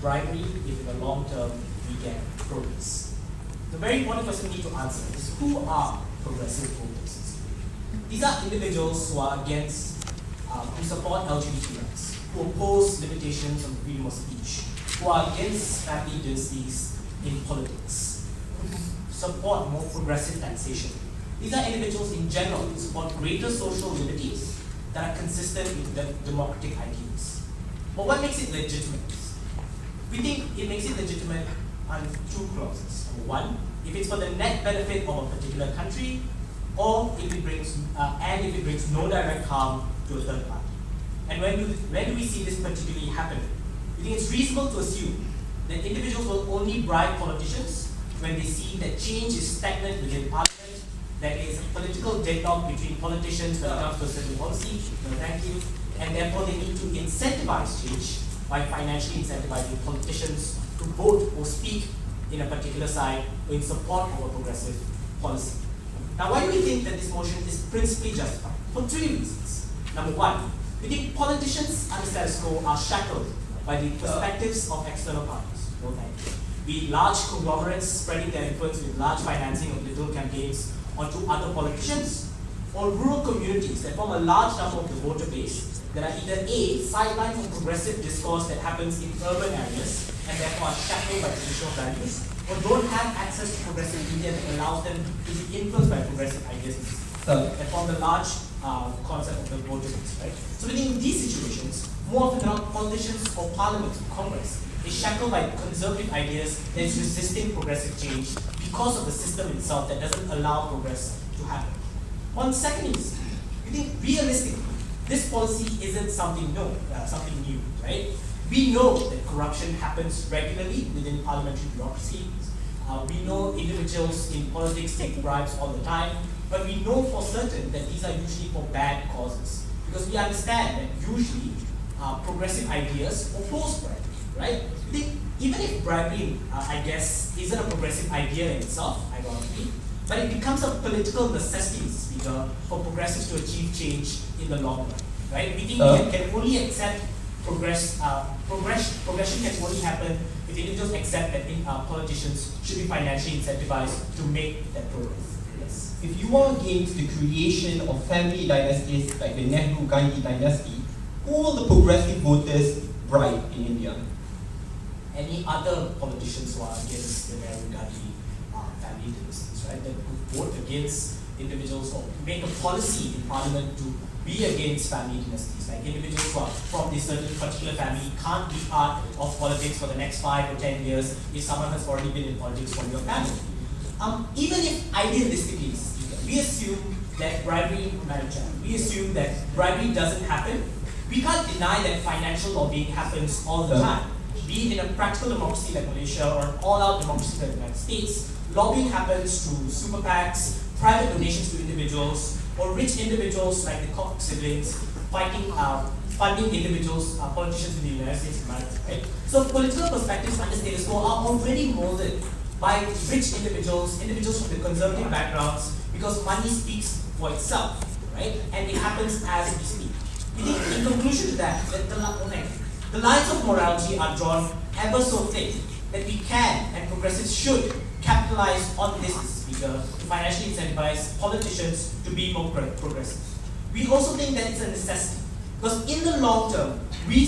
bribery if in the long term we get progress? The very important question we need to answer is, who are progressive voters? These are individuals who are against, who support LGBT rights, who oppose limitations on freedom of speech, who are against family dynasties in politics, who support more progressive taxation. These are individuals in general who support greater social liberties that are consistent with the democratic ideals. But what makes it legitimate? We think it makes it legitimate on two clauses. Number one, if it's for the net benefit of a particular country, or if it brings no direct harm to a third party. And when do we see this particularly happen? We think it's reasonable to assume that individuals will only bribe politicians when they see that change is stagnant within parliament, that there is a political deadlock between politicians when it comes to a certain policy, and therefore they need to incentivize change by financially incentivizing politicians to vote or speak in a particular side or in support of a progressive policy. Now, why do we think that this motion is principally justified? For three reasons. Number one, we think politicians under status quo are shackled by the perspectives of external parties. No thank you. Be large conglomerates spreading their influence with large financing of little campaigns onto other politicians, or rural communities that form a large number of the voter base that are either A, sidelined from progressive discourse that happens in urban areas and therefore are shackled by traditional values, or don't have access to progressive media that allows them to be influenced by progressive ideas that form the large concept of the voter base, right? So within these situations, more often than not, politicians or parliament or Congress is shackled by conservative ideas that is resisting progressive change because of the system itself that doesn't allow progress to happen. On second is, we think realistically, this policy isn't something new, right? We know that corruption happens regularly within parliamentary bureaucracy. We know individuals in politics take bribes all the time, but we know for certain that these are usually for bad causes. Because we understand that usually progressive ideas oppose bribery, right? We think even if bribery, I guess, isn't a progressive idea in itself, ironically, but it becomes a political necessity, Mr. Speaker, for progressives to achieve change in the long run, right? We think we can only accept progression can only happen if individuals accept that politicians should be financially incentivized to make that progress. Yes. If you are against the creation of family dynasties like the Nehru-Gandhi dynasty, who will the progressive voters bribe in India? Any other politicians who are against the Nehru-Gandhi family dynasties, right? That would vote against individuals or make a policy in parliament to be against family dynasties, like individuals who are from this certain particular family can't be part of politics for the next 5 or 10 years if someone has already been in politics from your family. Even if idealistically, we assume that bribery doesn't happen, we can't deny that financial lobbying happens all the time. Be it in a practical democracy like Malaysia or an all-out democracy like the United States, lobbying happens through super PACs, private donations to individuals, or rich individuals like the Koch siblings funding individuals, politicians in the United States of America, right? So political perspectives under status quo are already molded by rich individuals from the conservative backgrounds, because money speaks for itself, right? And it happens as we speak. We think, in conclusion to that the lines of morality are drawn ever so thin that we can and progressives should capitalize on this, Mr. Speaker, to financially incentivize politicians to be more progressive. We also think that it's a necessity, because in the long term, we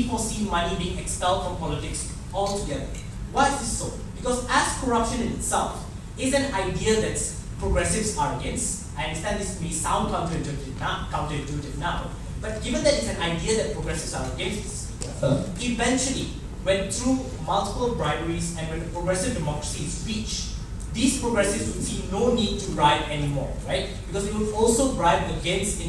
foresee money being expelled from politics altogether. Why is this so? Because as corruption in itself is an idea that progressives are against, I understand this may sound counterintuitive now, but given that it's an idea that progressives are against, Mr. Speaker, eventually, when through multiple briberies and when progressive democracy is reached, these progressives would see no need to bribe anymore, right? Because they would also bribe against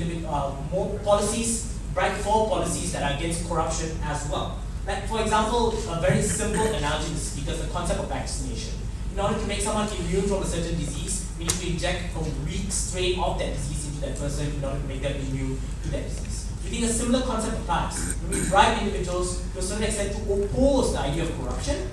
more policies, bribe for policies that are against corruption as well. Like, for example, a very simple analogy, Mr. Speaker, is the concept of vaccination. In order to make someone immune from a certain disease, we need to inject a weak strain of that disease into that person in order to make them immune to that disease. We think a similar concept applies when we bribe individuals to a certain extent to oppose the idea of corruption,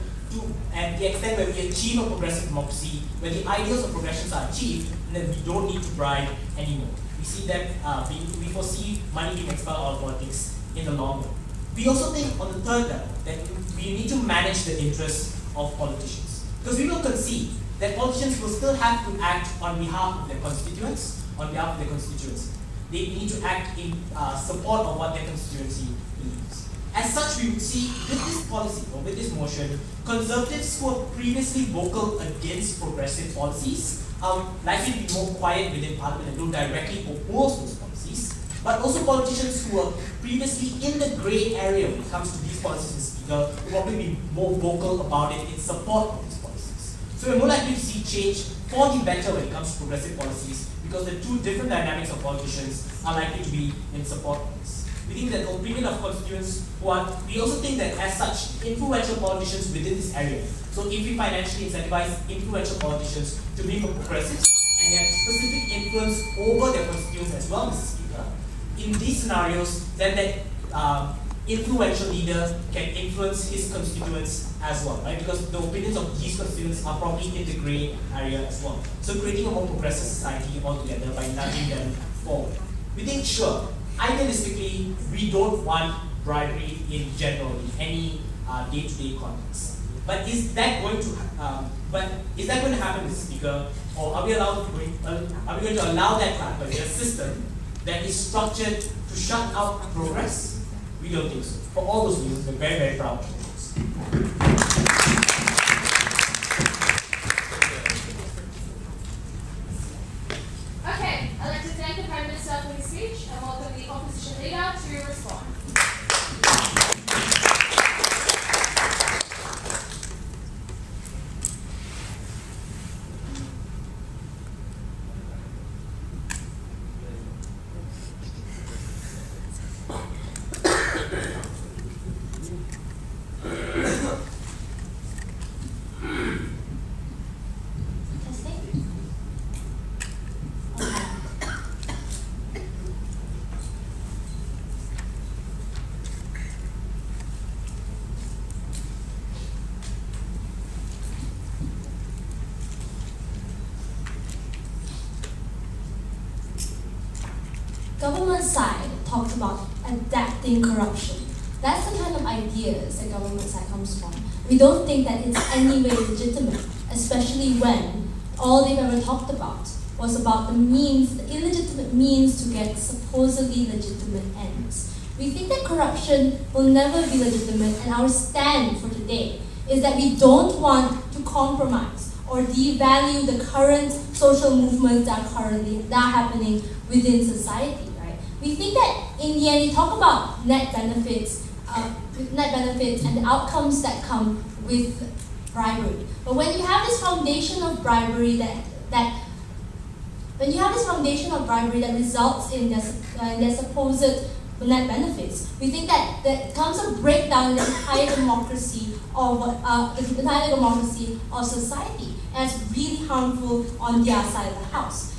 and the extent where we achieve a progressive democracy, where the ideals of progression are achieved, and then we don't need to bribe anymore. We see that we foresee money being expelled out of politics in the long run. We also think on the third level that we we need to manage the interests of politicians. Because we will concede that politicians will still have to act on behalf of their constituents, on behalf of their constituency. They need to act in support of what their constituency believes. As such, we would see with this policy, or with this motion, conservatives who were previously vocal against progressive policies are likely to be more quiet within Parliament and don't directly oppose those policies, but also politicians who were previously in the grey area when it comes to these policies, Speaker, will probably be more vocal about it in support of these policies. So we're more likely to see change for the better when it comes to progressive policies, because the two different dynamics of politicians are likely to be in support of this. We think that the opinion of constituents who are, we also think that as such, influential politicians within this area. So if we financially incentivize influential politicians to be more progressive and they have specific influence over their constituents as well, Mr. Speaker, in these scenarios, then that influential leader can influence his constituents as well, right? Because the opinions of these constituents are probably in the grey area as well. So creating a more progressive society altogether by nudging them forward. We think, sure, idealistically, we don't want bribery in general, in any day-to-day context. But is that going to happen, Mr. Speaker? Or are we going to allow that to happen in a system that is structured to shut out progress? We don't think so. For all those reasons, we're very, very proud of this. Okay, I'd like to thank the Prime Minister for his speech and welcome the opposition leader to respond. Government side talked about adapting corruption. That's the kind of ideas that government side comes from. We don't think that it's any way legitimate, especially when all they've ever talked about was about the means, the illegitimate means to get supposedly legitimate ends. We think that corruption will never be legitimate, and our stand for today is that we don't want to compromise or devalue the current social movements that are happening within society. We think that in the end, we talk about net benefits and the outcomes that come with bribery. But when you have this foundation of bribery that results in their supposed net benefits, we think that there comes a breakdown in the entire democracy of society, and it's really harmful on their side of the house.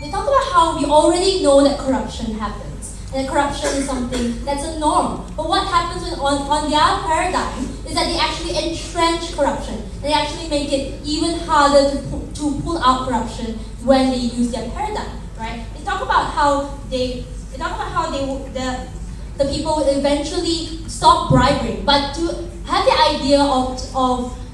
We talked about how we already know that corruption happens, and that corruption is something that's a norm. But what happens on their paradigm is that they actually entrench corruption. They actually make it even harder to pull out corruption when they use their paradigm, right? They talk about how the people will eventually stop bribing, but to have the idea of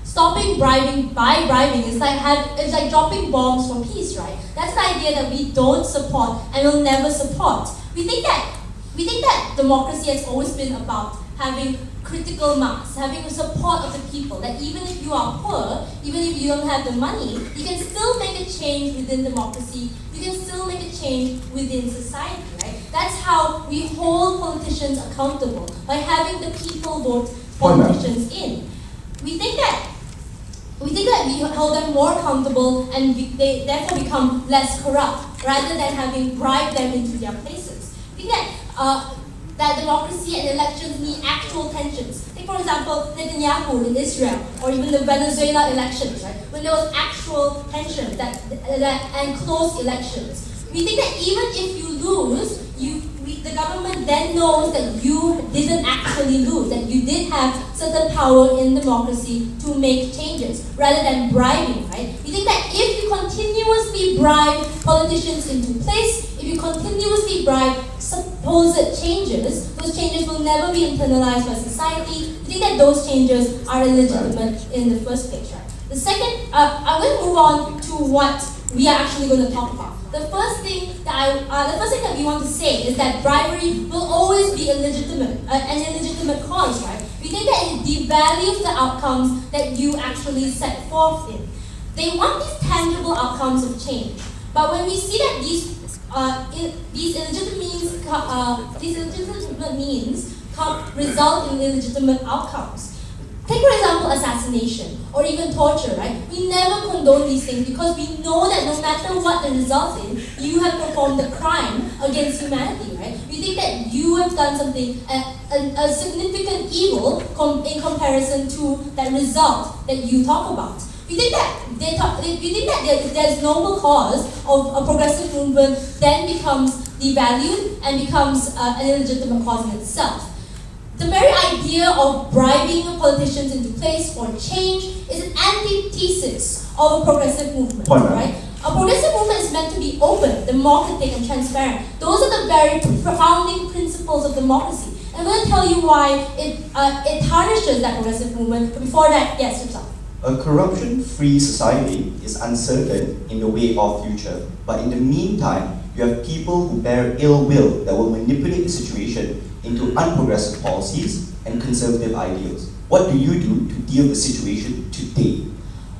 stopping bribing by bribing is like dropping bombs for peace, right? That's an idea that we don't support and will never support. We think that democracy has always been about having critical mass, having the support of the people, that even if you are poor, even if you don't have the money, you can still make a change within democracy, you can still make a change within society, right? That's how we hold politicians accountable, by having the people vote politicians in. We think that we hold them more accountable and they therefore become less corrupt, rather than having bribed them into their places. We think that democracy and elections need actual tensions. Take for example, Netanyahu in Israel, or even the Venezuela elections, right? When there was actual tension and close elections. We think that even if you lose, the government then knows that you didn't actually lose, that you did have certain power in democracy to make changes, rather than bribing, right? We think that if you continuously bribe politicians into place, if you continuously bribe supposed changes, those changes will never be internalized by society. We think that those changes are illegitimate in the first place, right? The second, I'm going to move on to what we are actually going to talk about. The first thing that we want to say is that bribery will always be illegitimate, an illegitimate cause, right? We think that it devalues the outcomes that you actually set forth in. They want these tangible outcomes of change, but when we see that these illegitimate means result in illegitimate outcomes. Take for example assassination or even torture, right? We never condone these things because we know that no matter what the result is, you have performed a crime against humanity, right? We think that you have done something, a significant evil in comparison to that result that you talk about. We think that there's noble cause of a progressive movement then becomes devalued and becomes an illegitimate cause in itself. The very idea of bribing politicians into place for change is an antithesis of a progressive movement, right? A progressive movement is meant to be open, democratic, and transparent. Those are the very founding principles of democracy. And I'm going to tell you why it tarnishes that progressive movement. But before that, yes, yourself. A corruption-free society is uncertain in the way of future, but in the meantime, you have people who bear ill will that will manipulate the situation into unprogressive policies and conservative ideals. What do you do to deal with the situation today?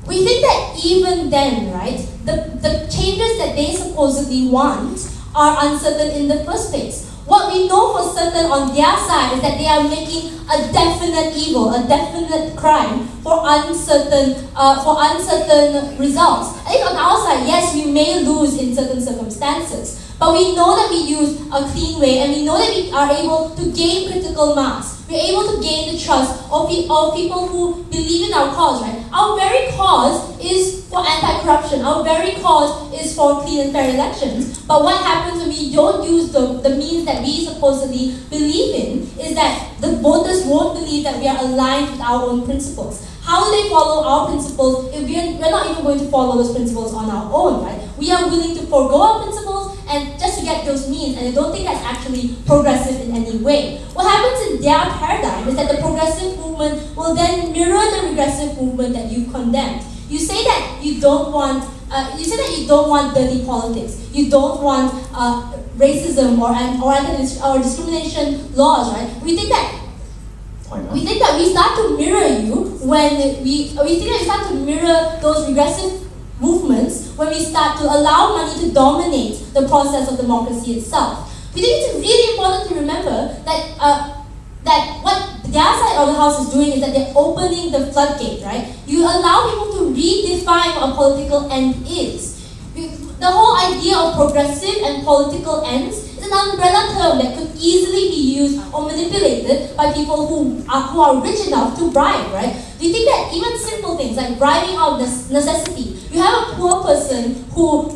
We think that even then, right, the changes that they supposedly want are uncertain in the first place. What we know for certain on their side is that they are making a definite evil, a definite crime for uncertain results. I think on our side, yes, we may lose in certain circumstances, but we know that we use a clean way, and we know that we are able to gain critical mass. We're able to gain the trust of people who believe in our cause, right? Our very cause is for anti-corruption. Our very cause is for clean and fair elections. But what happens when we don't use the means that we supposedly believe in is that the voters won't believe that we are aligned with our own principles. How do they follow our principles if we're not even going to follow those principles on our own, right? We are willing to forego our principles and just to get those means, and I don't think that's actually progressive in any way. What happens in their paradigm is that the progressive movement will then mirror the regressive movement that you condemned. You say that you don't want dirty politics. You don't want racism or discrimination laws, right? We think that we start to mirror you when we think that we start to mirror those regressive movements when we start to allow money to dominate the process of democracy itself. We think it's really important to remember that what the other side of the house is doing is that they're opening the floodgate, right? You allow people to redefine what a political end is. The whole idea of progressive and political ends is an umbrella term that could easily be used or manipulated by people who are rich enough to bribe, right? Do you think that even simple things like bribing out of necessity, you have a poor person who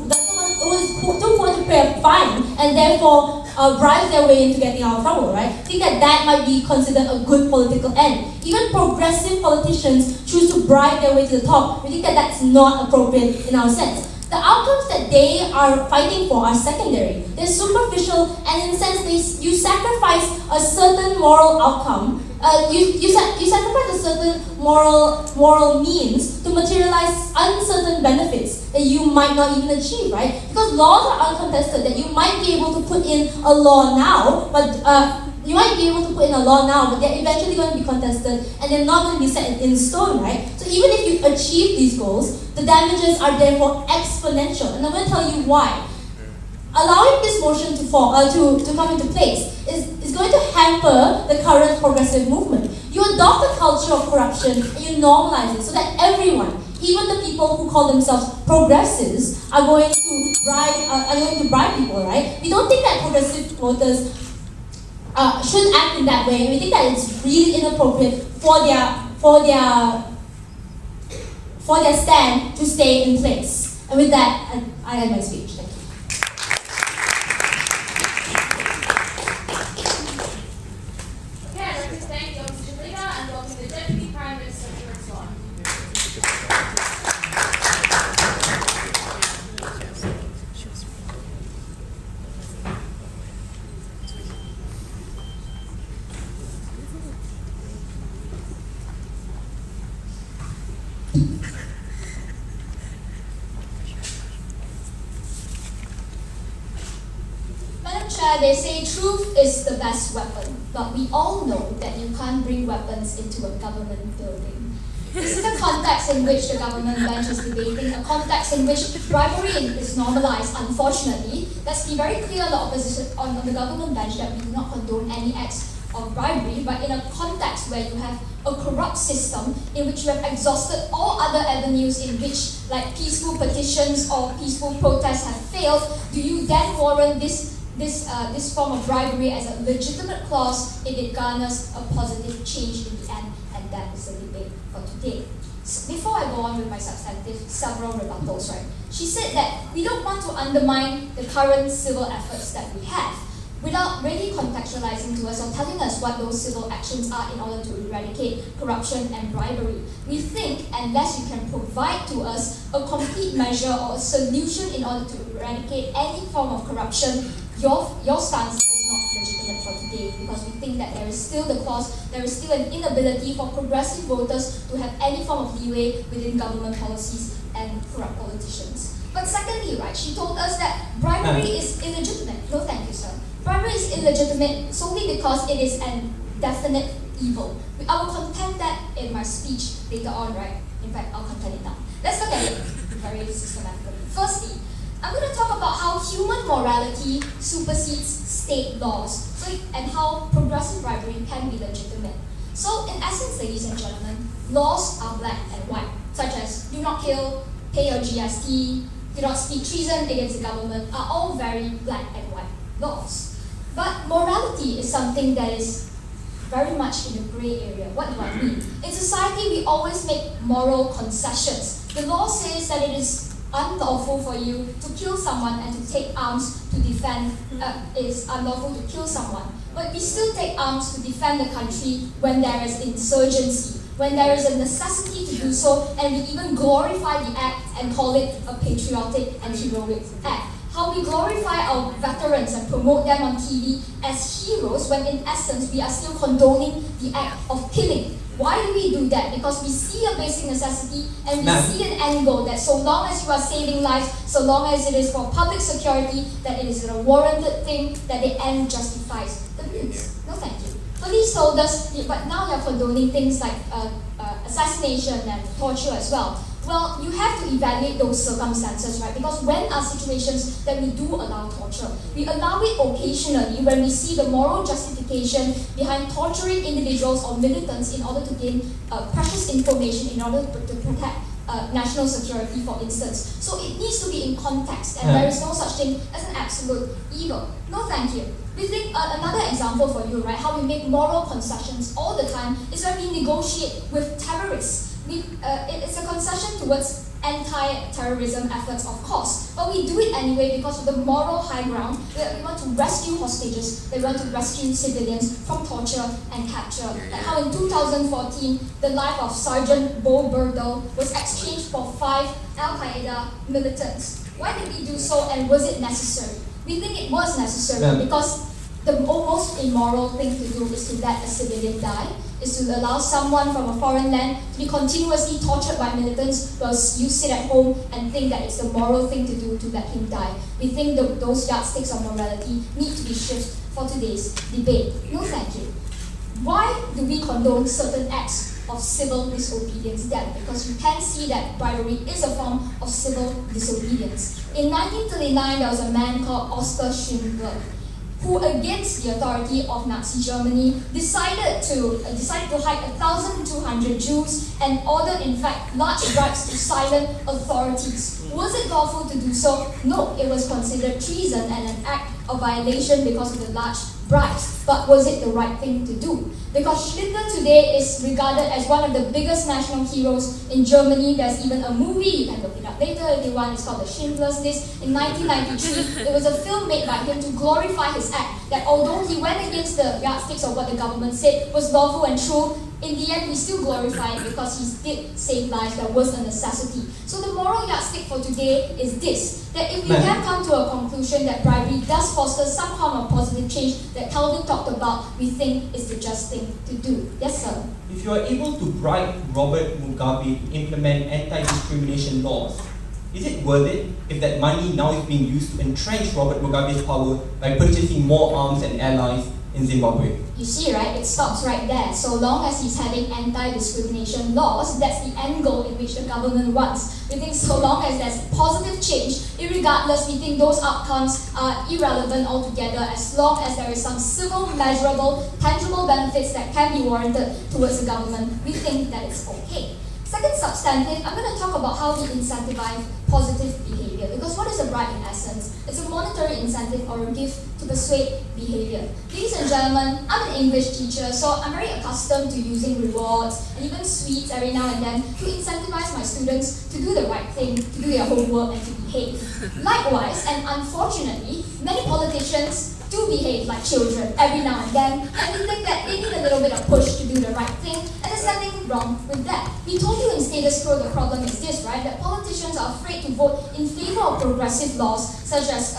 is too poor to pay a fine and therefore bribes their way into getting out of trouble, right? I think that might be considered a good political end. Even progressive politicians choose to bribe their way to the top. We think that that's not appropriate in our sense. The outcomes that they are fighting for are secondary. They're superficial, and in a sense, you sacrifice a certain moral outcome. You sacrifice a certain moral means to materialize uncertain benefits that you might not even achieve, right? Because laws are uncontested. That you might be able to put in a law now, but they're eventually going to be contested, and they're not going to be set in stone, right? So even if you achieve these goals, the damages are therefore exponential, and I'm going to tell you why. Allowing this motion to come into place is going to hamper the current progressive movement. You adopt a culture of corruption and you normalize it so that everyone, even the people who call themselves progressives, are going to bribe people, right? We don't think that progressive voters should act in that way. We think that it's really inappropriate for their stand to stay in place. And with that, I end my speech. Thank you. Okay, I'd like to thank the opposition leader and welcome the Deputy Prime Minister to respond. they say truth is the best weapon, but we all know that you can't bring weapons into a government building. This is the context in which the government bench is debating, a context in which bribery is normalized, unfortunately. Let's be very clear on the opposition, on the government bench, that we do not condone any acts of bribery, but in a context where you have a corrupt system in which you have exhausted all other avenues in which, like peaceful petitions or peaceful protests have failed, do you then warrant this form of bribery as a legitimate clause if it garners a positive change in the end? And that is the debate for today. So before I go on with my substantive, several rebuttals, right? She said that we don't want to undermine the current civil efforts that we have, without really contextualizing to us or telling us what those civil actions are in order to eradicate corruption and bribery. We think unless you can provide to us a complete measure or a solution in order to eradicate any form of corruption, your stance is not legitimate for today, because we think that there is still an inability for progressive voters to have any form of leeway within government policies and corrupt politicians. But secondly, right, she told us that bribery is illegitimate. No, thank you, sir. Bribery is illegitimate solely because it is an definite evil. I will contend that in my speech later on, right? In fact, I'll contend it now. Let's look at it very systematically. Firstly, I'm going to talk about how human morality supersedes state laws, and how progressive bribery can be legitimate. So, in essence, ladies and gentlemen, laws are black and white, such as do not kill, pay your GST, do not speak treason against the government, are all very black and white laws. But morality is something that is very much in the grey area. What do I mean? In society, we always make moral concessions. The law says that it is unlawful for you to kill someone and to take arms to defend, it is unlawful to kill someone. But we still take arms to defend the country when there is insurgency, when there is a necessity to do so, and we even glorify the act and call it a patriotic and heroic act. How we glorify our veterans and promote them on TV as heroes when in essence we are still condoning the act of killing. Why do we do that? Because we see a basic necessity and we see an end goal that so long as you are saving lives, so long as it is for public security, that it is a warranted thing, that the end justifies the means. No, thank you. Police told us, but now you're condoning things like assassination and torture as well. Well, you have to evaluate those circumstances, right? Because when are situations that we do allow torture? We allow it occasionally when we see the moral justification behind torturing individuals or militants in order to gain precious information in order to protect national security, for instance. So it needs to be in context, and there is no such thing as an absolute evil. No, thank you. We think another example for you, right? How we make moral concessions all the time is when we negotiate with terrorists. It's a concession towards anti-terrorism efforts, of course, but we do it anyway because of the moral high ground that we want to rescue hostages, that we want to rescue civilians from torture and capture. Like how in 2014, the life of Sergeant Bo Burdell was exchanged for 5 Al-Qaeda militants. Why did we do so, and was it necessary? We think it was necessary because the most immoral thing to do is to let a civilian die, is to allow someone from a foreign land to be continuously tortured by militants while you sit at home and think that it's the moral thing to do to let him die. We think those yardsticks of morality need to be shifted for today's debate. No, thank you. Why do we condone certain acts of civil disobedience then? Because you can see that bribery is a form of civil disobedience. In 1939, there was a man called Oskar Schindler, who, against the authority of Nazi Germany, decided to hide 1,200 Jews and ordered, in fact, large bribes to silent authorities. Was it lawful to do so? No, it was considered treason and an act of violation because of the large bribes. But was it the right thing to do? Because Schindler today is regarded as one of the biggest national heroes in Germany. There's even a movie, you can look it up later if you want, it's called The Schindler's List. In 1993, there was a film made by him to glorify his act, that although he went against the yardsticks of what the government said was lawful and true, in the end we still glorify it because he did save lives. That was a necessity. So the moral yardstick for today is this, that if we can come to a conclusion that bribery does foster some form of positive change that Kelviin talked about, we think is the just thing to do. Yes, sir? If you are able to bribe Robert Mugabe to implement anti-discrimination laws, Is it worth it if that money now is being used to entrench Robert Mugabe's power by purchasing more arms and allies in Zimbabwe? You see, right, it stops right there. So long as he's having anti-discrimination laws, that's the end goal in which the government wants. We think so long as there's positive change, irregardless, we think those outcomes are irrelevant altogether, as long as there is some civil, measurable, tangible benefits that can be warranted towards the government, we think that it's okay. Second substantive, I'm going to talk about how we incentivize positive behavior. Because what is a bribe in essence? It's a monetary incentive or a gift to persuade behavior. Ladies and gentlemen, I'm an English teacher, so I'm very accustomed to using rewards and even sweets every now and then to incentivize my students to do the right thing, to do their homework and to behave. Likewise, and unfortunately, many politicians do behave like children every now and then, and we think that they need a little bit of push to do the right thing, and there's nothing wrong with that. We told you in Status Quo the problem is this, right? That politicians are afraid to vote in favor of progressive laws, such as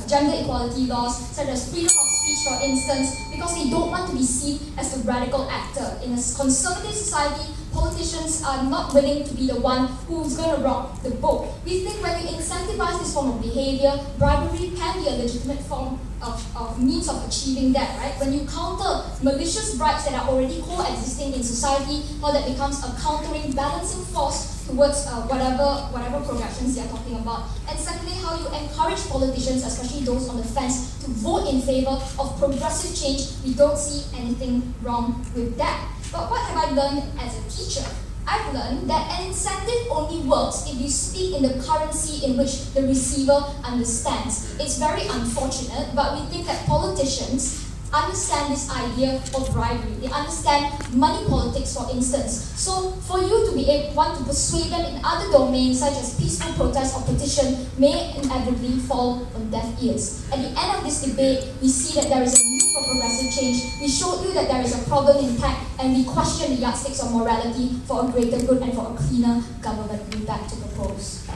gender equality laws, such as freedom of speech, for instance, because they don't want to be seen as the radical actor. In a conservative society, politicians are not willing to be the one who's going to rock the boat. We think when you incentivize this form of behavior, bribery can be a legitimate form of means of achieving that, right? When you counter malicious bribes that are already coexisting in society, or that becomes a countering, balancing force towards whatever progressions you're talking about. And secondly, how you encourage politicians, especially those on the fence, to vote in favor of progressive change. We don't see anything wrong with that. But what have I learned as a teacher? I've learned that an incentive only works if you speak in the currency in which the receiver understands. It's very unfortunate, but we think that politicians understand this idea of bribery. They understand money politics, for instance. So for you to be able want to persuade them in other domains, such as peaceful protest or petition, may inevitably fall on deaf ears. At the end of this debate, we see that there is a need for progressive change. We showed you that there is a problem intact, and we question the yardsticks of morality for a greater good and for a cleaner government. We back to propose.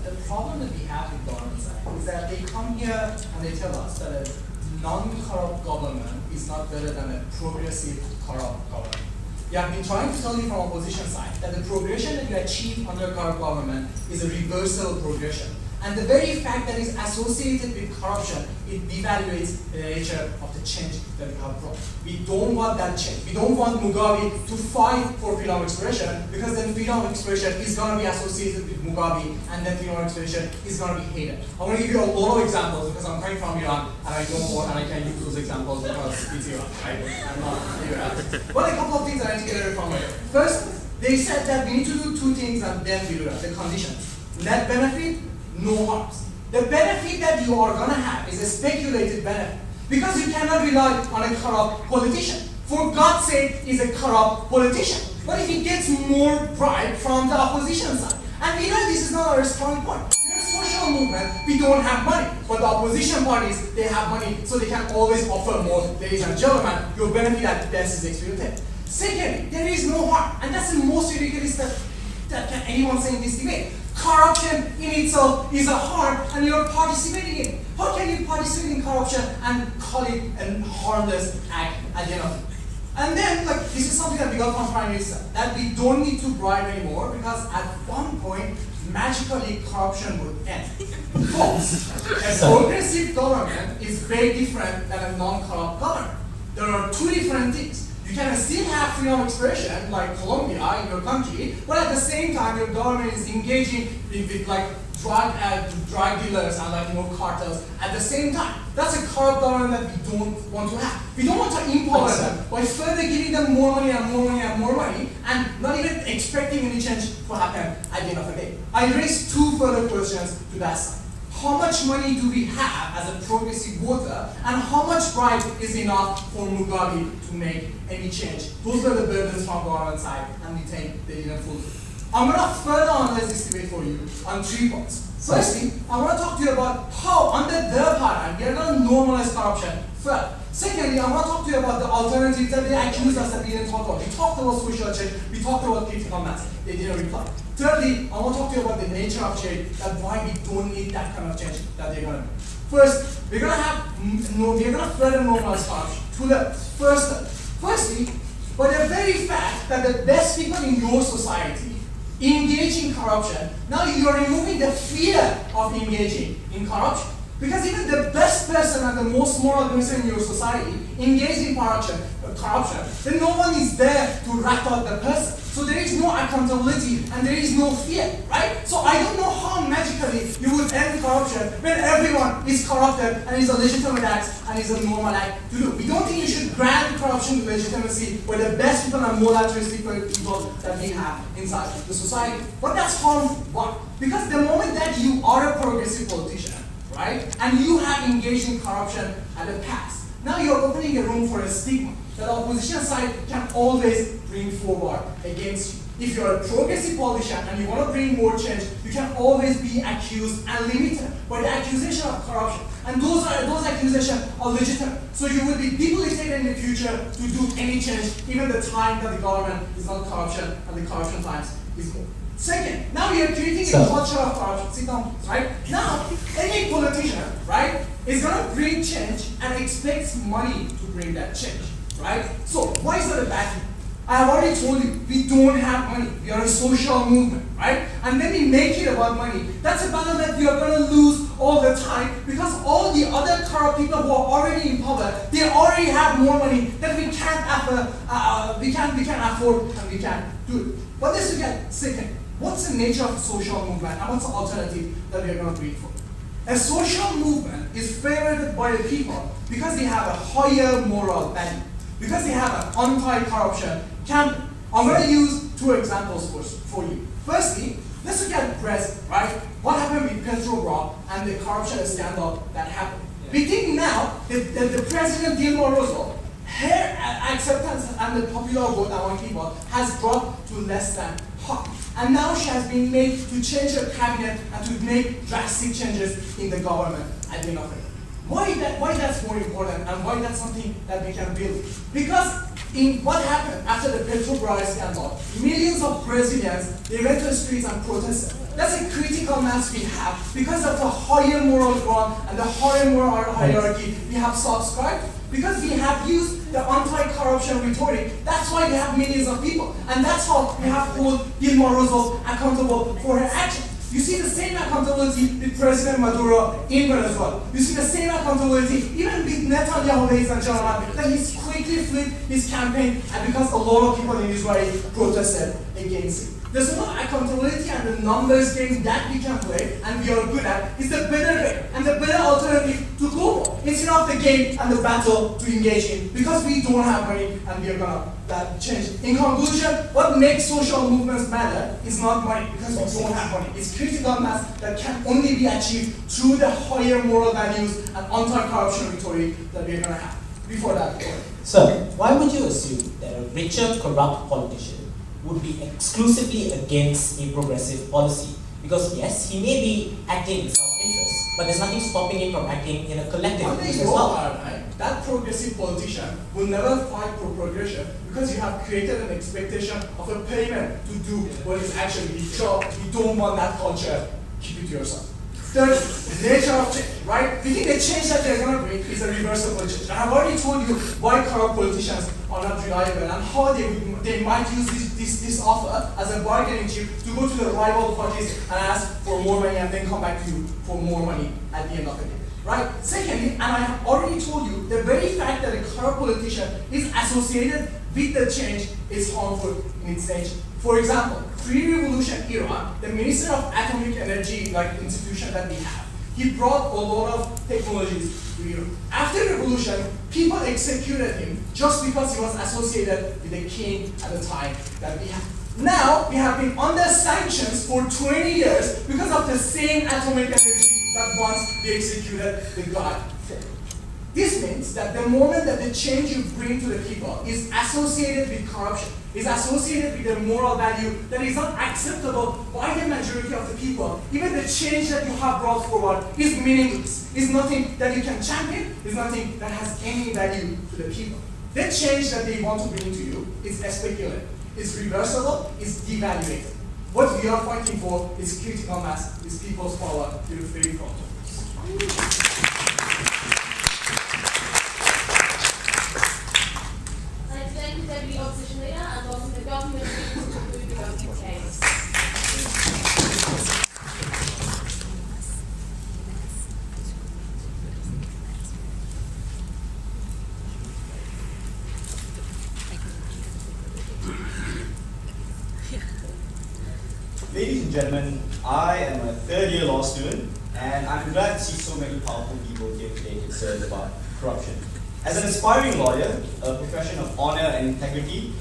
The problem that we have with governments is that they come here and they tell us that a non-corrupt government is not better than a progressive corrupt government. We have been trying to tell you from opposition side that the progression that you achieve under corrupt government is a reversal progression. And the very fact that it's associated with corruption, it devaluates the nature of the change that we have brought. We don't want that change. We don't want Mugabe to fight for freedom of expression, because then freedom of expression is going to be associated with Mugabe, and then freedom of expression is going to be hated. I'm going to give you a lot of examples because I'm coming from Iran and I know more and I can use those examples because it's Iran, right? I'm not Iran. But a couple of things I need to get from here. First, they said that we need to do two things and then we do that, the conditions. Net benefit, no harms. The benefit that you are going to have is a speculated benefit, because you cannot rely on a corrupt politician. For God's sake, he's a corrupt politician. But if he gets more bribe from the opposition side, and we know this is not our strong point. We're a social movement, we don't have money. But the opposition parties, they have money, so they can always offer more. Ladies and gentlemen, your benefit at best is exploited. Secondly, there is no harm, and that's the most ridiculous that can anyone say in this debate. Corruption in itself is a harm, and you're participating in it. How can you participate in corruption and call it a harmless act at the end of it? And then, this is something that we got from Prime Minister, that we don't need to bribe anymore, because at one point, magically corruption would end. Folks, a progressive government is very different than a non-corrupt government. There are two different things. You can still have freedom of expression, like Colombia in your country, but at the same time, your government is engaging with drug dealers and cartels at the same time. That's a corrupt government that we don't want to have. We don't want to empower them by further giving them more money and more money and more money, and not even expecting any change to happen at the end of the day. I raised two further questions to that side. how much money do we have as a progressive voter, and how much bribe is enough for Mugabe to make any change. Those were the burdens from government side, and we think they didn't fulfill. I'm going to further analyze this debate for you on 3 points. Firstly, I want to talk to you about how, under their paradigm, we are going to normalize corruption first. Secondly, I want to talk to you about the alternatives that they accuse us that we didn't talk about. We talked about social change, we talked about critical mass, they didn't reply. Thirdly, I want to talk to you about the nature of change, and why we don't need that kind of change that they're going to do. First, we're going to further normalize corruption. To the first step. Firstly, by the very fact that the best people in your society engage in corruption, now you are removing the fear of engaging in corruption. Because even the best person and the most moral person in your society engage in corruption, then no one is there to rat out the person. So there is no accountability and there is no fear, right? So I don't know how magically you would end corruption when everyone is corrupted and is a legitimate act and is a normal act to do. We don't think you should grant corruption to legitimacy where the best people and more altruistic people that we have inside the society. But that's harmful. Why? Because the moment that you are a progressive politician, right, and you have engaged in corruption at the past, now you're opening a room for a stigma that the opposition side can always bring forward against you. If you're a progressive politician and you want to bring more change, you can always be accused and limited by the accusation of corruption. And those accusations are legitimate. So you will be debilitated in the future to do any change, even the time that the government is not corruption and the corruption times is more. Second, now we are creating a culture of corruption. Sit down, right? Now, any politician, right, is going to bring change and expects money to bring that change, right? So, why is that a bad thing? I have already told you, we don't have money. We are a social movement, right? And then we make it about money. That's a battle that we are going to lose all the time because all the other corrupt people who are already in power, they already have more money that we can't afford, we can't do it. But let's look at second. What's the nature of a social movement and what's the alternative that we are going to read for? A social movement is favored by the people because they have a higher moral value, because they have an anti-corruption campaign. I'm going to use 2 examples for you. Firstly, let's look at Brazil, right? What happened with Petrobras and the corruption scandal that happened? Yeah. We think now that the President Dilma Rousseff, her acceptance and the popular vote among people has dropped to less than half. And now she has been made to change her cabinet and to make drastic changes in the government at the end of it. Why that's more important and why that's something that we can build? Because in what happened after the Petrobras scandal, millions of Brazilians, they went to the streets and protested. That's a critical mass we have because of the higher moral ground and the higher moral hierarchy we have subscribed. Because we have used the anti-corruption rhetoric, that's why we have millions of people. And that's how we have hold Dilma Rousseff accountable for her action. You see the same accountability with President Maduro in Venezuela. You see the same accountability even with Netanyahu, ladies and gentlemen, that he's quickly flipped his campaign and because a lot of people in Israel protested against it. There's no accountability and the numbers game that we can play and we are good at is the better game and the better alternative to go for instead of the game and the battle to engage in because we don't have money and we are gonna change. In conclusion, what makes social movements matter is not money because we don't have money. It's critical mass that can only be achieved through the higher moral values and anti-corruption rhetoric that we are gonna have. Before that, Sir, why would you assume that a richer, corrupt politician would be exclusively against a progressive policy? Because yes, he may be acting in self-interest, but there's nothing stopping him from acting in a collective interest as well. That progressive politician will never fight for progression because you have created an expectation of a payment to do what is actually his job. You don't want that culture, keep it to yourself. Third, the nature of change, right? We think the change that they're going to bring is a reversible change. And I've already told you why corrupt politicians are not reliable and how they might use this offer as a bargaining chip to go to the rival parties and ask for more money and then come back to you for more money at the end of the day. Right? Secondly, and I have already told you, the very fact that a corrupt politician is associated with the change is harmful in its nature. For example, pre-revolution era, the Minister of Atomic Energy, like institution that we have, he brought a lot of technologies to Europe. After revolution, people executed him just because he was associated with the king at the time that we have. Now, we have been under sanctions for 20 years because of the same atomic energy that once they executed the God for. This means that the moment that the change you bring to the people is associated with corruption, is associated with a moral value that is not acceptable by the majority of the people, even the change that you have brought forward is meaningless, is nothing that you can champion, is nothing that has any value to the people. The change that they want to bring to you is speculative, is reversible, is devaluated. What we are fighting for is critical mass, is people's power to the free from us. The opposition leader and also the government to conclude the voting case. Ladies and gentlemen, I am a third-year law student, and I'm glad to see so many powerful people here today concerned about corruption. As an aspiring lawyer, a profession of honor and integrity,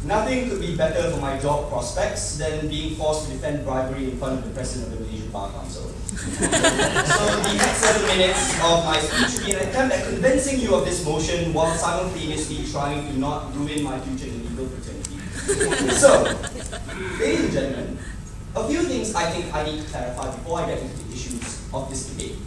nothing could be better for my job prospects than being forced to defend bribery in front of the President of the Malaysian Bar Council. So the next 7 minutes of my speech will be an attempt at convincing you of this motion while simultaneously trying to not ruin my future in legal fraternity. So, ladies and gentlemen, a few things I think I need to clarify before I get into the issues of this debate.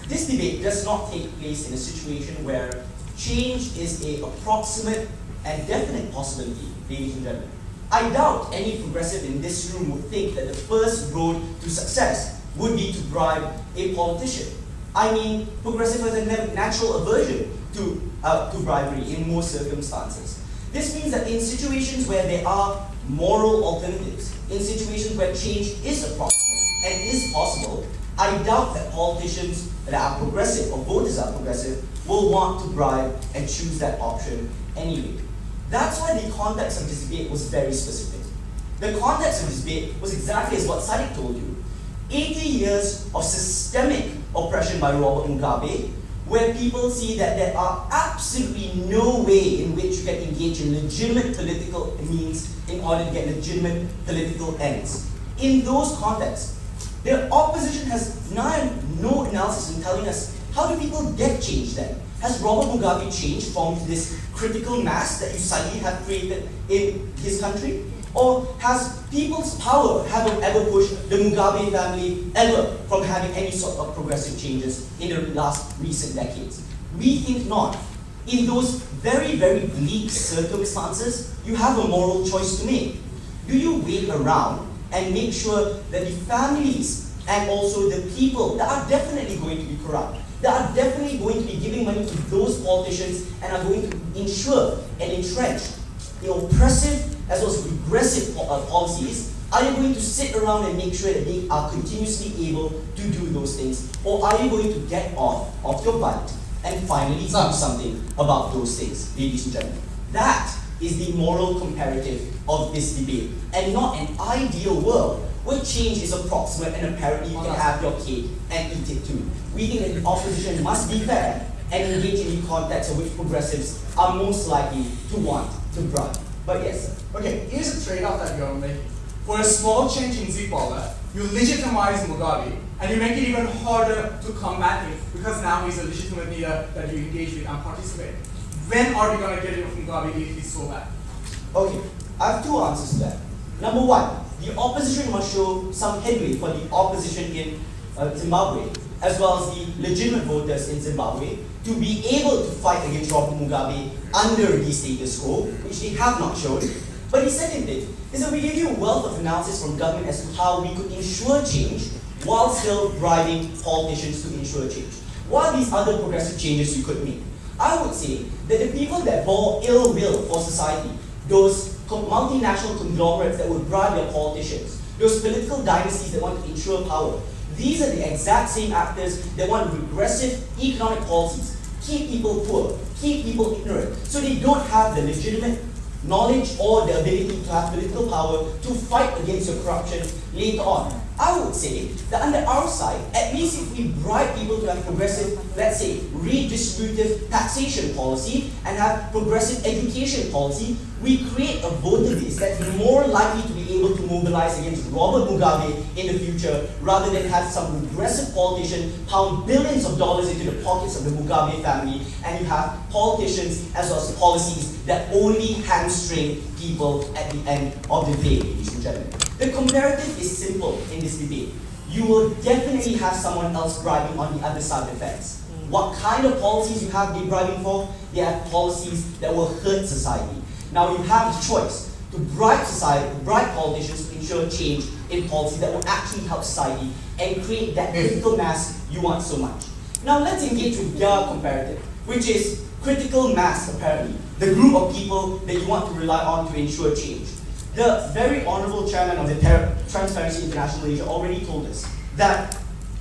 This debate does not take place in a situation where change is an approximate and definite possibility, ladies and gentlemen. I doubt any progressive in this room would think that the first road to success would be to bribe a politician. I mean, progressive has a natural aversion to bribery in most circumstances. This means that in situations where there are moral alternatives, in situations where change is approximate and is possible, I doubt that politicians that are progressive or voters are progressive will want to bribe and choose that option anyway. That's why the context of this debate was very specific. The context of this debate was exactly as what Saddiq told you. 80 years of systemic oppression by Robert Mugabe, where people see that there are absolutely no way in which you can engage in legitimate political means in order to get legitimate political ends. In those contexts, the opposition has no analysis in telling us, how do people get change then? Has Robert Mugabe changed from this critical mass that you suddenly have created in his country? Or has people's power ever pushed the Mugabe family ever from having any sort of progressive changes in the last recent decades? We think not. In those very, very bleak circumstances, you have a moral choice to make. Do you wait around and make sure that the families and also the people that are definitely going to be corrupt, that are definitely going to be giving money to those politicians and are going to ensure and entrench the oppressive as well as regressive policies, are you going to sit around and make sure that they are continuously able to do those things? Or are you going to get off of your butt and finally do something about those things, ladies and gentlemen? That is the moral comparative of this debate, and not an ideal world where change is approximate and apparently you can have your cake and eat it too. We think that the opposition must be fair and engage in the context of which progressives are most likely to want to bribe. But yes, sir. Okay, here's a trade-off that you're making. For a small change in Z-power, you legitimize Mugabe, and you make it even harder to combat him, because now he's a legitimate leader that you engage with and participate. When are we going to get rid of Mugabe if he's so bad? Okay, I have two answers to that. Number one, the opposition must show some headway for the opposition in Zimbabwe, as well as the legitimate voters in Zimbabwe, to be able to fight against Robert Mugabe under the status quo, which they have not shown. But the second thing is that we give you a wealth of analysis from government as to how we could ensure change while still bribing politicians to ensure change. What are these other progressive changes you could make? I would say that the people that bore ill will for society, those multinational conglomerates that would bribe their politicians, those political dynasties that want to ensure power, these are the exact same actors that want regressive economic policies, keep people poor, keep people ignorant, so they don't have the legitimate knowledge or the ability to have political power to fight against your corruption later on. I would say that under our side, at least if we bribe people to have progressive, let's say, redistributive taxation policy and have progressive education policy, we create a voter base that's more likely to be able to mobilize against Robert Mugabe in the future, rather than have some regressive politician pound billions of dollars into the pockets of the Mugabe family, and you have politicians as well as policies that only hamstring people at the end of the day, ladies and gentlemen. The comparative is simple in this debate. You will definitely have someone else bribing on the other side of the fence. What kind of policies you have they bribing for? They are policies that will hurt society. Now you have the choice to bribe society, bribe politicians to ensure change in policy that will actually help society and create that critical mass you want so much. Now let's engage with their comparative, which is critical mass apparently, the group of people that you want to rely on to ensure change. The very honorable chairman of the Transparency International Malaysia already told us that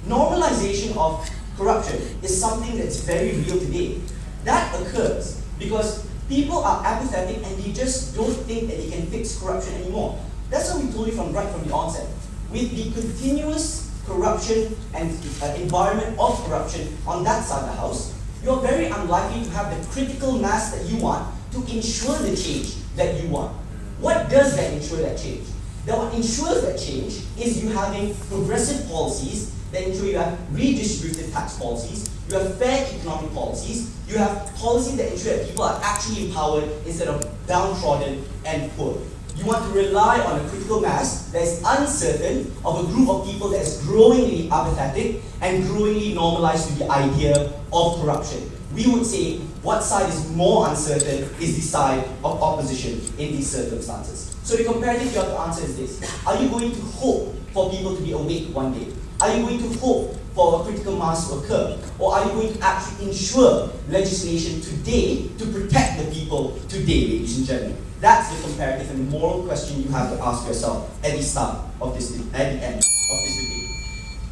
normalization of corruption is something that's very real today. That occurs because people are apathetic and they just don't think that they can fix corruption anymore. That's what we told you right from the onset. With the continuous corruption and environment of corruption on that side of the house, you're very unlikely to have the critical mass that you want to ensure the change that you want. What does that ensure that change? That what ensures that change is you having progressive policies that ensure you have redistributive tax policies, you have fair economic policies, you have policies that ensure that people are actually empowered instead of downtrodden and poor. You want to rely on a critical mass that is uncertain, of a group of people that is growingly apathetic and growingly normalized to the idea of corruption. We would say what side is more uncertain is the side of opposition in these circumstances. So the comparative you have to answer is this. Are you going to hope for people to be awake one day? Are you going to hope for a critical mass to occur? Or are you going to actually ensure legislation today to protect the people today, ladies and gentlemen? That's the comparative and moral question you have to ask yourself at the start of this, at the end of this debate.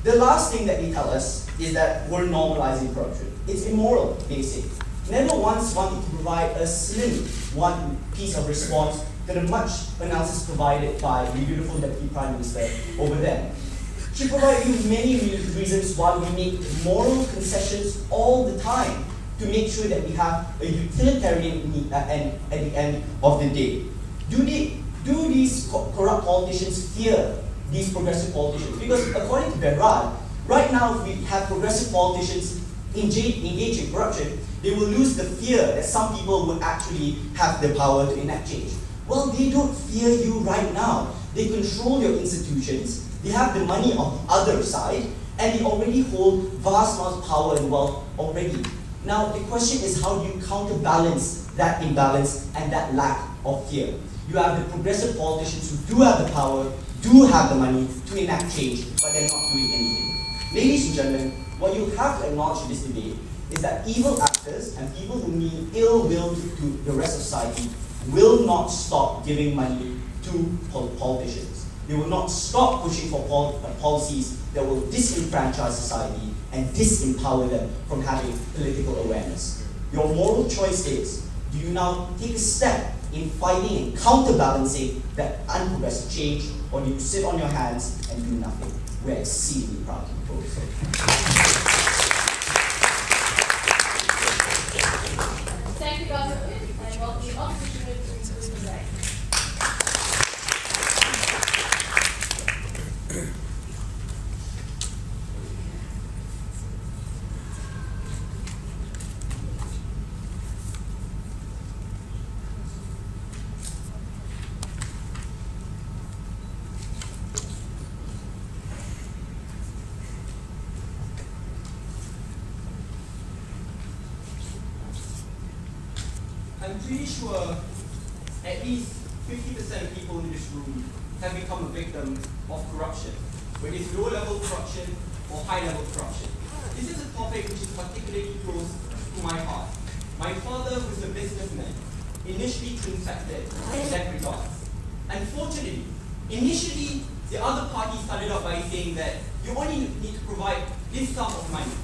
The last thing that they tell us is that we're normalizing corruption. It's immoral, they say. Never once wanted to provide a slim one piece of response to the much analysis provided by the beautiful Deputy Prime Minister over there. She provided you many reasons why we make moral concessions all the time to make sure that we have a utilitarian need at the end of the day. Do these corrupt politicians fear these progressive politicians? Because according to Behrad, right now if we have progressive politicians engage in corruption, they will lose the fear that some people will actually have the power to enact change. Well, they don't fear you right now. They control your institutions, they have the money on the other side, and they already hold vast amounts of power and wealth already. Now, the question is how do you counterbalance that imbalance and that lack of fear? You have the progressive politicians who do have the power, do have the money to enact change, but they're not doing anything. Ladies and gentlemen, what you have to acknowledge in this debate is that evil actors and people who mean ill will to the rest of society will not stop giving money to politicians. They will not stop pushing for policies that will disenfranchise society and disempower them from having political awareness. Your moral choice is, do you now take a step in fighting and counterbalancing that unprogressive change, or do you sit on your hands and do nothing? We're exceedingly proud to propose so. Thank you, Dr. and welcome the opposition to the debate. I'm pretty sure at least 50% of people in this room have become a victim of corruption, whether it's low-level corruption or high-level corruption. This is a topic which is particularly close to my heart. My father, who is a businessman, initially transacted in that regard. Unfortunately, initially, the other party started off by saying that you only need to provide this sum of money.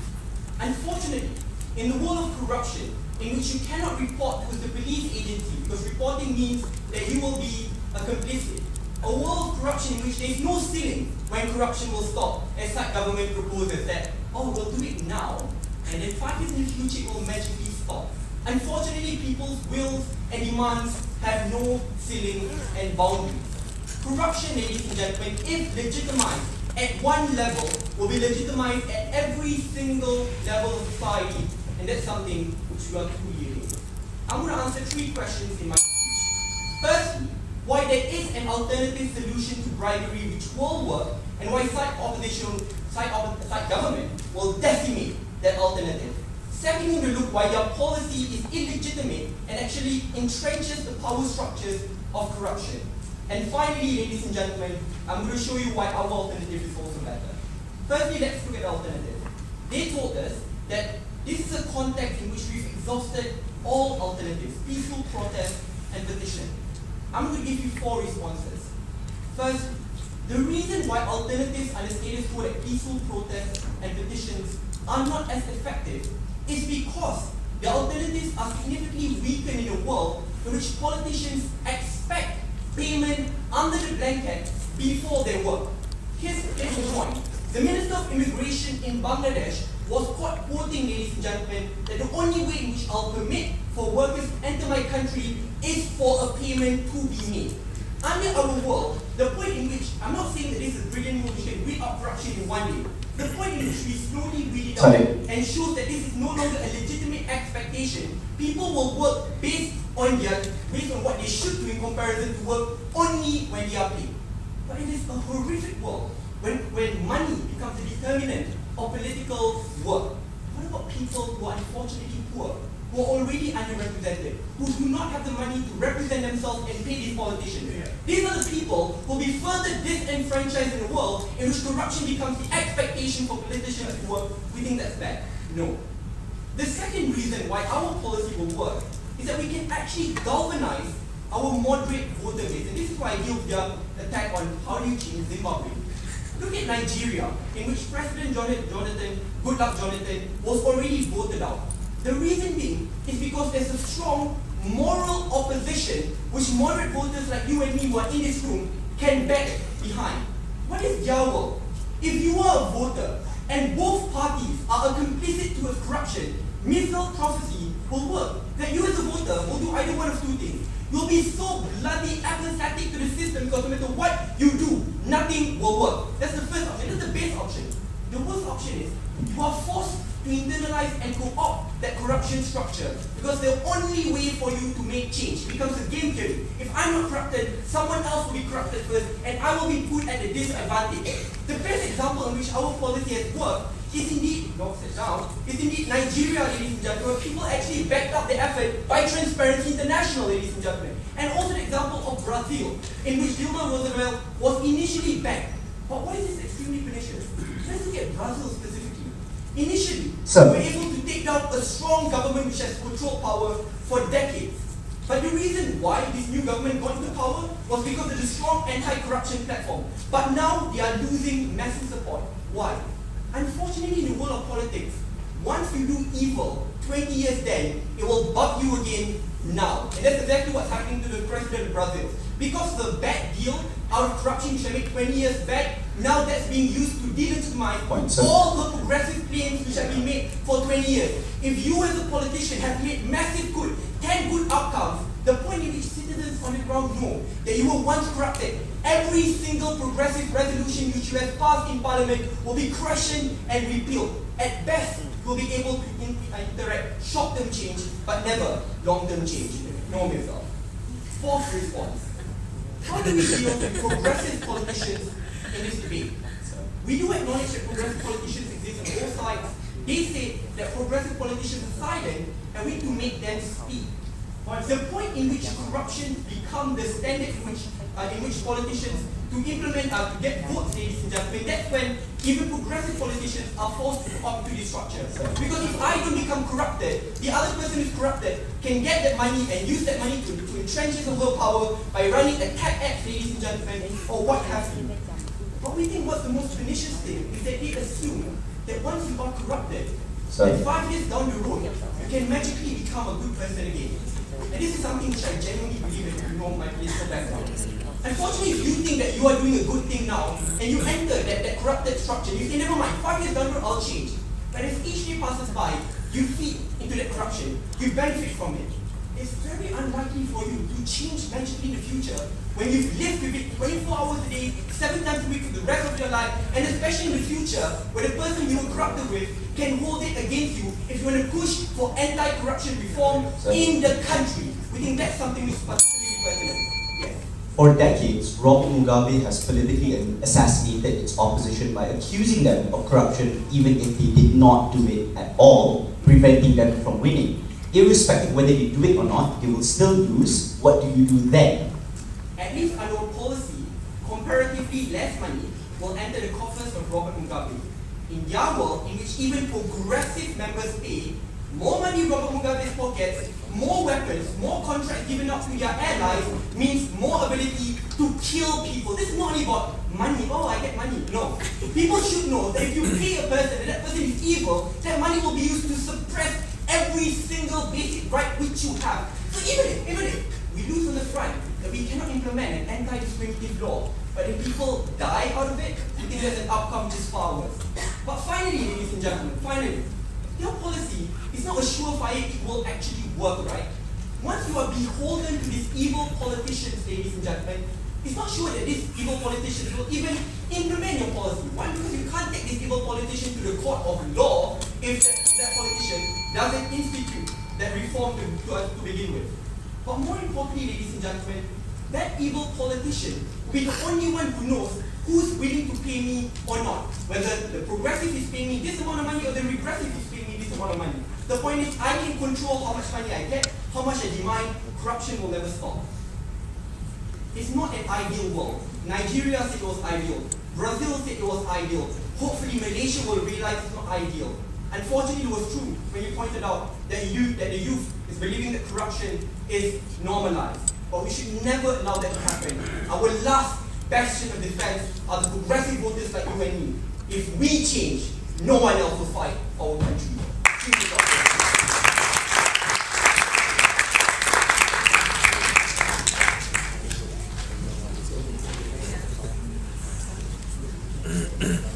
Unfortunately, in the world of corruption, in which you cannot report to the police agency, because reporting means that you will be a complicit. A world of corruption in which there is no ceiling when corruption will stop, as such government proposes that, oh, we'll do it now, and then 5 years in the future it will magically stop. Unfortunately, people's wills and demands have no ceiling and boundaries. corruption, ladies and gentlemen, if legitimized at one level, will be legitimized at every single level of society, and that's something which we are truly against. I'm going to answer 3 questions in my speech. Firstly, why there is an alternative solution to bribery which will work, and why side government will decimate that alternative. Secondly, we look why their policy is illegitimate and actually entrenches the power structures of corruption. And finally, ladies and gentlemen, I'm going to show you why our alternative is also better. Firstly, let's look at the alternative. They told us that this is a context in which we've exhausted all alternatives, peaceful protest and petition. I'm going to give you 4 responses. First, the reason why alternatives are the status quo like peaceful protests and petitions are not as effective is because the alternatives are significantly weakened in a world in which politicians expect payment under the blanket before their work. Here's the point. The Minister of Immigration in Bangladesh was caught quoting, ladies and gentlemen, that the only way in which I'll permit for workers to enter my country is for a payment to be made. Under our world, the point in which, I'm not saying that this is a brilliant move, we can weed out corruption in one day. The point in which we slowly weed it out and shows that this is no longer a legitimate expectation. People will work based on what they should do in comparison to work only when they are paid. But it is a horrific world when money becomes a determinant of political work. What about people who are unfortunately poor, who are already underrepresented, who do not have the money to represent themselves and pay these politicians? These are the people who will be further disenfranchised in a world in which corruption becomes the expectation for politicians to work. We think that's bad. No. The second reason why our policy will work is that we can actually galvanize our moderate voter base. And this is why I give their attack on how do you change Zimbabwe. Look at Nigeria, in which President Goodluck Jonathan was already voted out. The reason being is because there's a strong moral opposition which moderate voters like you and me who are in this room can back behind. What is their world? If you are a voter and both parties are complicit to corruption, Mifzal prophecy will work. That you as a voter will do either one of 2 things. You'll be so bloody apathetic to the system because no matter what you do, nothing will work. That's the first option. That's the base option. The worst option is you are forced to internalize and co-opt that corruption structure because the only way for you to make change becomes a game theory. If I'm not corrupted, someone else will be corrupted first and I will be put at a disadvantage. The best example in which our policy has worked is indeed, Nigeria, ladies and gentlemen, where people actually backed up the effort by Transparency International, ladies and gentlemen. And also the example of Brazil, in which Dilma Rousseff was initially backed. But why is this extremely pernicious? Let's look at Brazil specifically. Initially, we were able to take down a strong government which has controlled power for decades. But the reason why this new government got into power was because of the strong anti-corruption platform. But now they are losing massive support. Why? Unfortunately, in the world of politics, once you do evil, 20 years then, it will bug you again now. And that's exactly what's happening to the president of Brazil. Because the bad deal out of corruption which I made 20 years back, now that's being used to delegitimize all the progressive claims which have been made for 20 years. If you as a politician have made massive good, 10 good outcomes, the point in which citizens on the ground know that you were once corrupted, every single progressive resolution which you have passed in parliament will be questioned and repealed. At best, you'll be able to interact short-term change, but never long-term change. No, Mifzal. Fourth response. How do we deal with progressive politicians in this debate? We do acknowledge that progressive politicians exist on both sides. They say that progressive politicians are silent and we need to make them speak. But the point in which corruption becomes the standard in which politicians to implement, to get votes, ladies and gentlemen, that's when even progressive politicians are forced to opt to this structure. Because if I don't become corrupted, the other person who's corrupted can get that money and use that money to entrench his or her power by running attack acts, ladies and gentlemen, or what have you. But we think what's the most pernicious thing is that they assume that once you are corrupted, that 5 years down the road, you can magically become a good person again. And this is something which I genuinely believe in, if you know my political background. Unfortunately, if you think that you are doing a good thing now, and you enter that corrupted structure, you say, never mind, 5 years down the road, I'll change. But as each day passes by, you feed into that corruption, you benefit from it. It's very unlikely for you to change magically in the future when you've lived with it 24 hours a day, 7 times a week for the rest of your life, and especially in the future, where the person you were corrupted with can hold it against you if you want to push for anti-corruption reform in the country. We think that's something which is particularly pertinent. Yes. For decades, Robert Mugabe has politically assassinated its opposition by accusing them of corruption even if they did not do it at all, preventing them from winning. Irrespective of whether they do it or not, they will still lose. What do you do then? At least under our policy, comparatively less money will enter the coffers of Robert Mugabe. In their world, in which even progressive members pay, more money in Robert Mugabe's pockets, more weapons, more contracts given up to their allies means more ability to kill people. This is not only about money, oh I get money. No. People should know that if you pay a person and that person is evil, that money will be used to suppress every single basic right which you have. So even if we lose on the front, that we cannot implement an anti-discriminative law, but if people die out of it, we think there's an outcome which is far worse. But finally, ladies and gentlemen, finally, your policy is not a surefire it will actually work, right? Once you are beholden to these evil politicians, ladies and gentlemen, it's not sure that these evil politicians will even implement your policy. One, because you can't take this evil politician to the court of law if that politician doesn't institute that reform to begin with. But more importantly, ladies and gentlemen, that evil politician will be the only one who knows who's willing to pay me or not. Whether the progressive is paying me this amount of money or the regressive is paying me this amount of money. The point is, I can control how much money I get, how much I demand. Corruption will never stop. It's not an ideal world. Nigeria said it was ideal. Brazil said it was ideal. Hopefully Malaysia will realize it's not ideal. Unfortunately, it was true when you pointed out that the youth is believing that corruption is normalized. But we should never allow that to happen. Our last bastion of defense are the progressive voters like you and me. If we change, no one else will fight our country. Thank you.